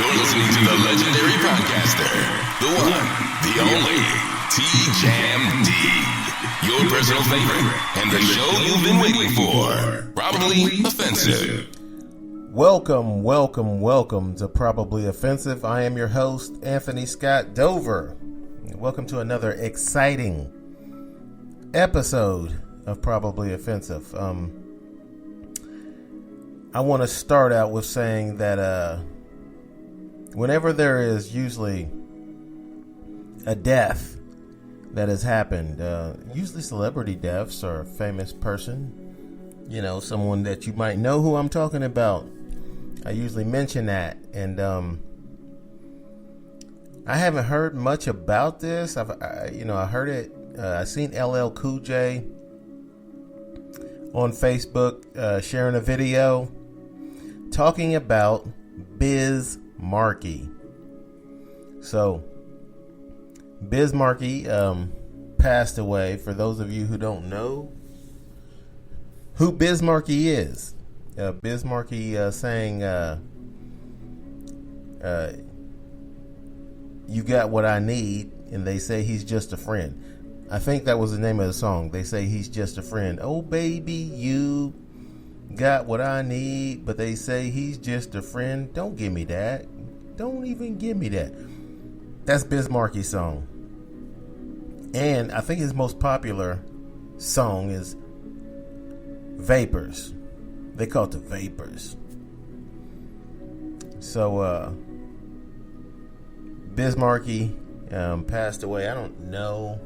You're listening to the legendary podcaster, the one, the only, T-Jam-D. Your personal favorite, and the show you've been waiting for. Probably Offensive. Welcome to Probably Offensive. I am your host, Anthony Scott Dover. Welcome to another exciting episode of Probably Offensive. I want to start out with saying that whenever there is usually a death that has happened, usually celebrity deaths or a famous person, someone that you might know who I'm talking about, I usually mention that. And I haven't heard much about this. I heard it. I seen LL Cool J on Facebook sharing a video talking about Biz Markie. So Biz Markie passed away. For those of you who don't know who Biz Markie is, Biz Markie saying, "You got what I need," and they say he's just a friend. I think that was the name of the song. They say he's just a friend. Oh baby, you got what I need, but they say he's just a friend. Don't give me that. Don't even give me that. That's Biz Markie's song. And I think his most popular song is Vapors. They call it the Vapors. So Biz Markie passed away. I don't know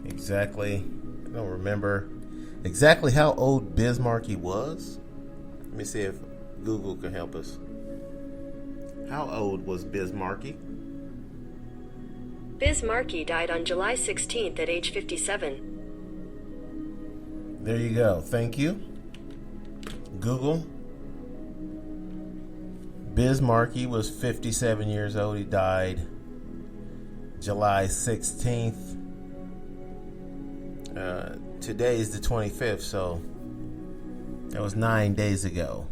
exactly. I don't remember exactly how old Biz Markie was. Let me see if Google can help us. How old was Biz Markie? Biz Markie died on July 16th at age 57. There you go. Thank you, Google. Biz Markie was 57 years old. He died July 16th. Today is the 25th, so that was 9 days ago.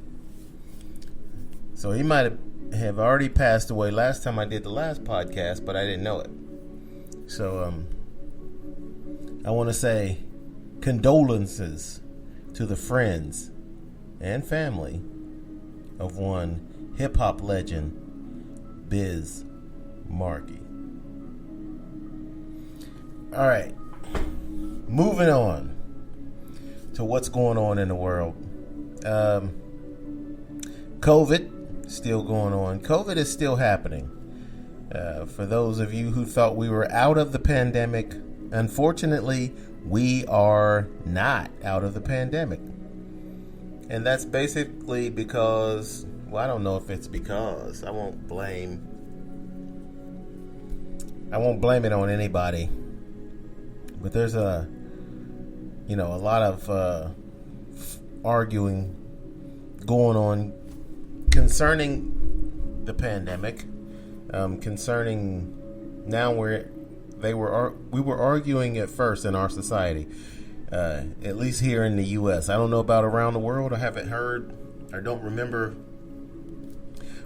So he might have already passed away last time I did the last podcast, but I didn't know it. So I want to say condolences to the friends and family of one hip-hop legend, Biz Markie. All right. Moving on to what's going on in the world. COVID still going on. COVID is still happening. For those of you who thought we were out of the pandemic, unfortunately, we are not out of the pandemic. And that's basically because, I don't know if it's because, I won't blame it on anybody. But there's a lot of arguing going on concerning the pandemic. Concerning now we were arguing at first in our society, at least here in the U.S. I don't know about around the world. I haven't heard or don't remember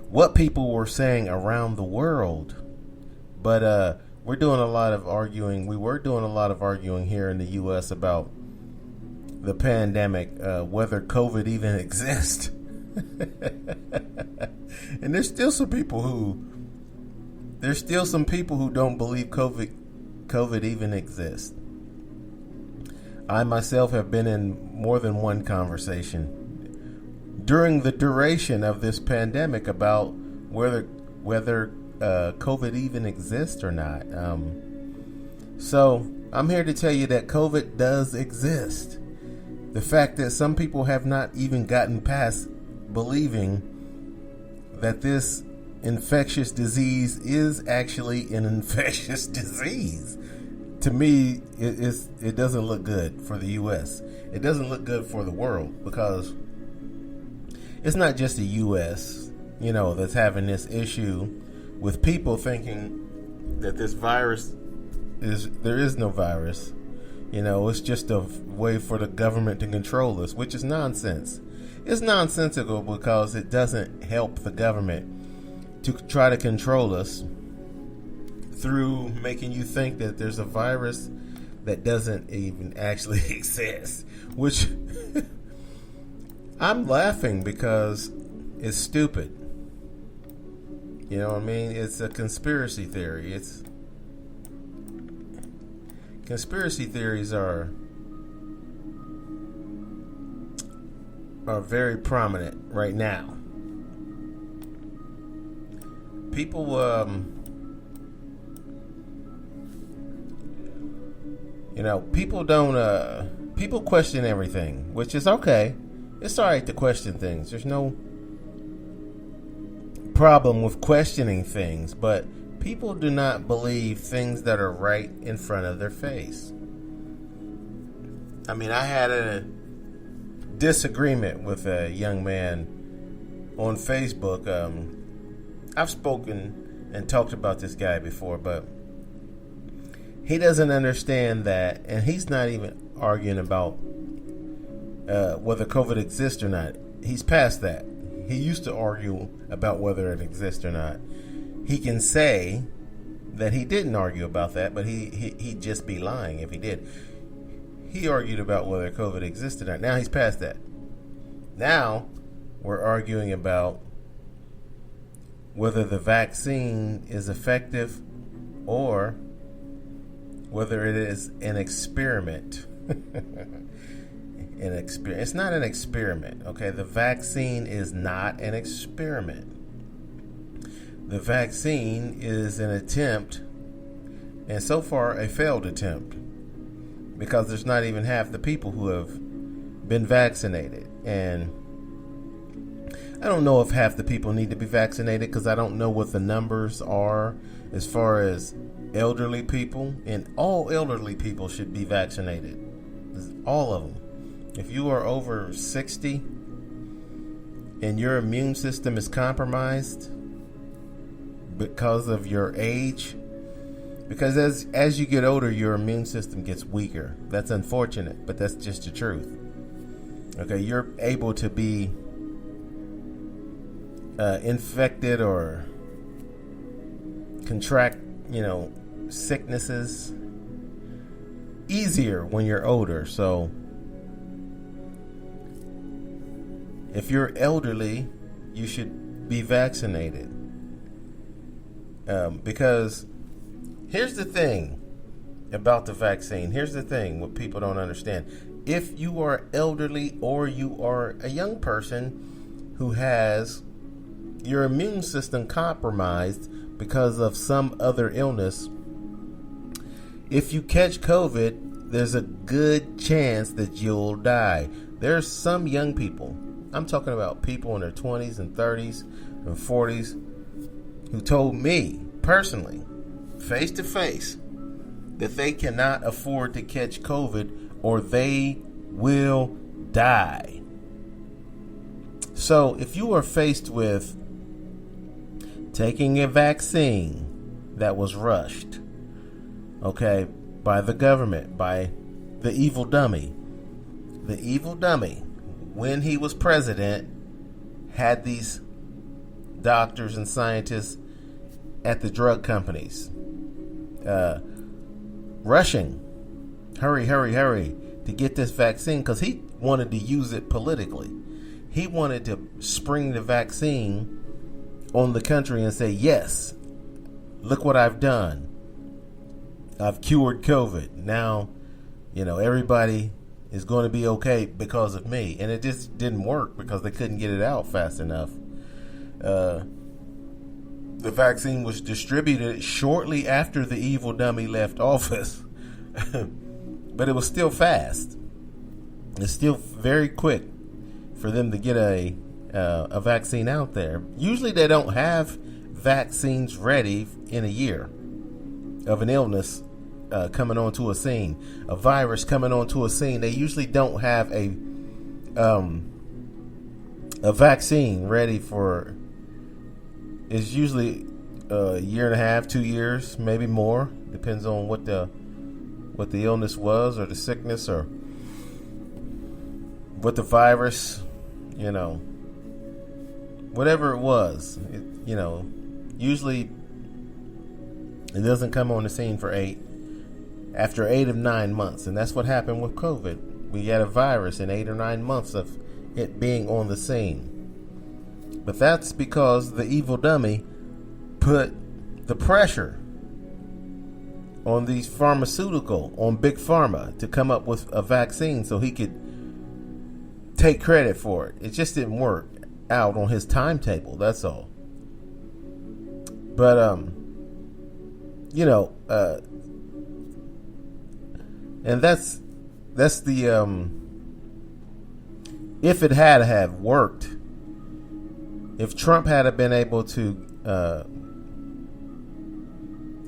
what people were saying around the world, but we're doing a lot of arguing. We were doing a lot of arguing here in the U.S. about the pandemic, whether COVID even exists. And there's still some people who don't believe COVID even exists. I myself have been in more than one conversation during the duration of this pandemic about whether COVID even exists or not. So I'm here to tell you that COVID does exist. The fact that some people have not even gotten past believing that this infectious disease is actually an infectious disease. To me, it doesn't look good for the U.S. It doesn't look good for the world, because it's not just the U.S., that's having this issue with people thinking that this virus there is no virus. It's just a way for the government to control us, which is nonsense. It's nonsensical because it doesn't help the government. to try to control us through making you think that there's a virus that doesn't even actually exist, which I'm laughing because it's stupid. You know what I mean? It's a conspiracy theory. Conspiracy theories are very prominent right now. People people question everything, which is okay. It's all right to question things. There's no problem with questioning things, but people do not believe things that are right in front of their face. I mean, I had a disagreement with a young man on Facebook. I've spoken and talked about this guy before, but he doesn't understand that, and he's not even arguing about whether COVID exists or not. He's past that. He used to argue about whether it exists or not. He can say that he didn't argue about that, but he'd just be lying if he did. He argued about whether COVID existed or not. Now he's past that. Now we're arguing about whether the vaccine is effective or whether it is an experiment. It's not an experiment, okay? The vaccine is not an experiment. The vaccine is an attempt, and so far a failed attempt, because there's not even half the people who have been vaccinated. And I don't know if half the people need to be vaccinated, because I don't know what the numbers are as far as elderly people, and all elderly people should be vaccinated. All of them. If you are over 60 and your immune system is compromised because of your age, because as you get older, your immune system gets weaker. That's unfortunate, but that's just the truth. Okay, you're able to be infected or contract, sicknesses easier when you're older. So if you're elderly, you should be vaccinated. Because here's the thing about the vaccine. Here's the thing what people don't understand. If you are elderly or you are a young person who has your immune system compromised because of some other illness, if you catch COVID, there's a good chance that you'll die. There's some young people, I'm talking about people in their 20s and 30s and 40s, who told me personally, face to face, that they cannot afford to catch COVID or they will die. So if you are faced with taking a vaccine that was rushed, okay, by the government, by the evil dummy, when he was president, had these doctors and scientists at the drug companies rushing, hurry to get this vaccine, because he wanted to use it politically. He wanted to spring the vaccine on the country and say, yes, look what I've done. I've cured COVID. Now, everybody is going to be okay because of me. And it just didn't work because they couldn't get it out fast enough. The vaccine was distributed shortly after the evil dummy left office. But it was still fast. It's still very quick for them to get a vaccine out there. Usually they don't have vaccines ready in a year of an illness coming onto a scene, a virus coming onto a scene. They usually don't have a vaccine ready for. It's usually a year and a half, 2 years, maybe more. Depends on what the illness was, or the sickness, or what the virus, whatever it was, Usually, it doesn't come on the scene after 8 of 9 months. And that's what happened with COVID. We got a virus in 8 or 9 months of it being on the scene. But that's because the evil dummy put the pressure on these on Big Pharma to come up with a vaccine so he could take credit for it. It just didn't work out on his timetable, that's all. But, and that's the, if it had have worked, if Trump had been able to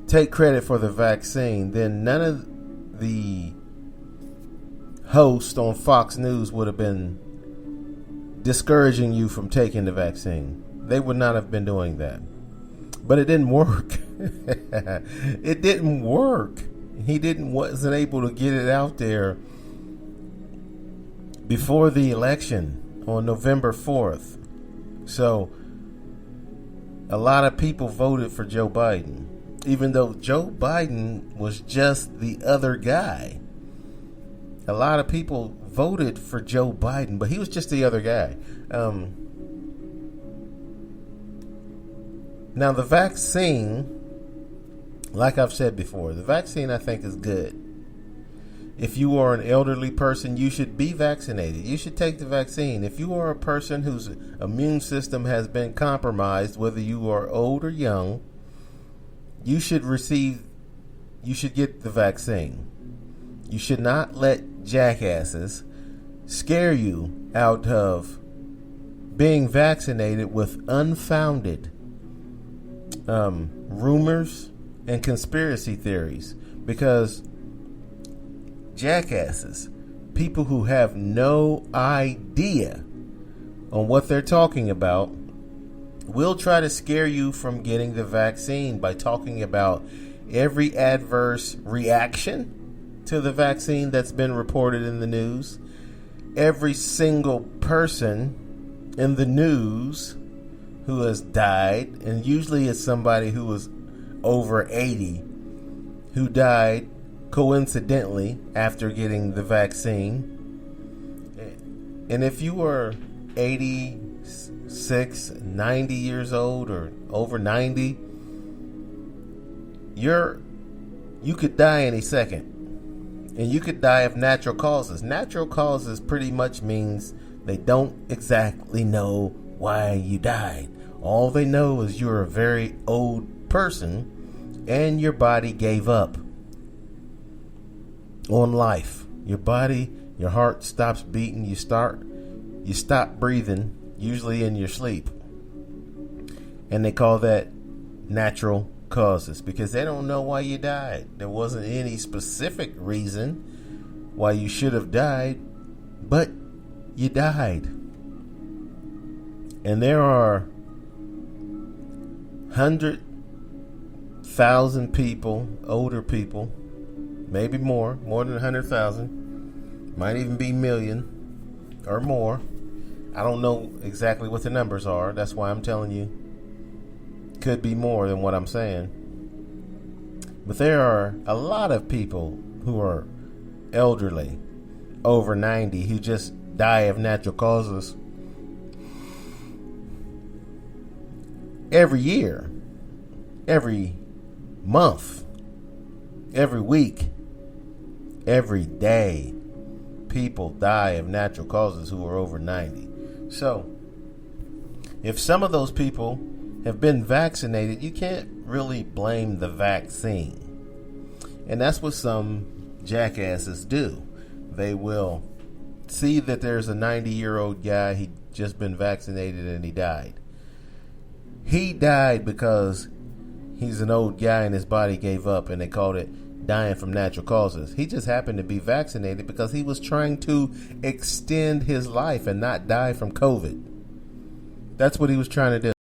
take credit for the vaccine, then none of the hosts on Fox News would have been discouraging you from taking the vaccine. They would not have been doing that. But it didn't work. It didn't work. He wasn't able to get it out there before the election on November 4th. So a lot of people voted for Joe Biden, even though Joe Biden was just the other guy. A lot of people voted for Joe Biden, but he was just the other guy. Now, the vaccine, like I've said before, the vaccine I think is good. If you are an elderly person, you should be vaccinated. You should take the vaccine. If you are a person whose immune system has been compromised, whether you are old or young, you should get the vaccine. You should not let jackasses scare you out of being vaccinated with unfounded rumors and conspiracy theories, because jackasses, people who have no idea on what they're talking about, will try to scare you from getting the vaccine by talking about every adverse reaction to the vaccine that's been reported in the news, every single person in the news who has died, and usually it's somebody who was over 80 who died coincidentally after getting the vaccine. And if you are 86, 90 years old or over 90, you could die any second. And you could die of natural causes. Natural causes pretty much means they don't exactly know why you died. All they know is you're a very old person and your body gave up on life. Your body, your heart stops beating, you stop breathing, usually in your sleep. And they call that natural causes because they don't know why you died. There wasn't any specific reason why you should have died, but you died. And there are 100,000 people, older people, maybe more than 100,000, might even be million or more. I don't know exactly what the numbers are. That's why I'm telling you, could be more than what I'm saying. But there are a lot of people who are elderly, over 90, who just die of natural causes every year, every month, every week, every day. People die of natural causes who are over 90. So, if some of those people have been vaccinated, you can't really blame the vaccine. And that's what some jackasses do. They will see that there's a 90-year-old guy, he just been vaccinated and he died. He died because he's an old guy and his body gave up, and they called it dying from natural causes. He just happened to be vaccinated because he was trying to extend his life and not die from COVID. That's what he was trying to do.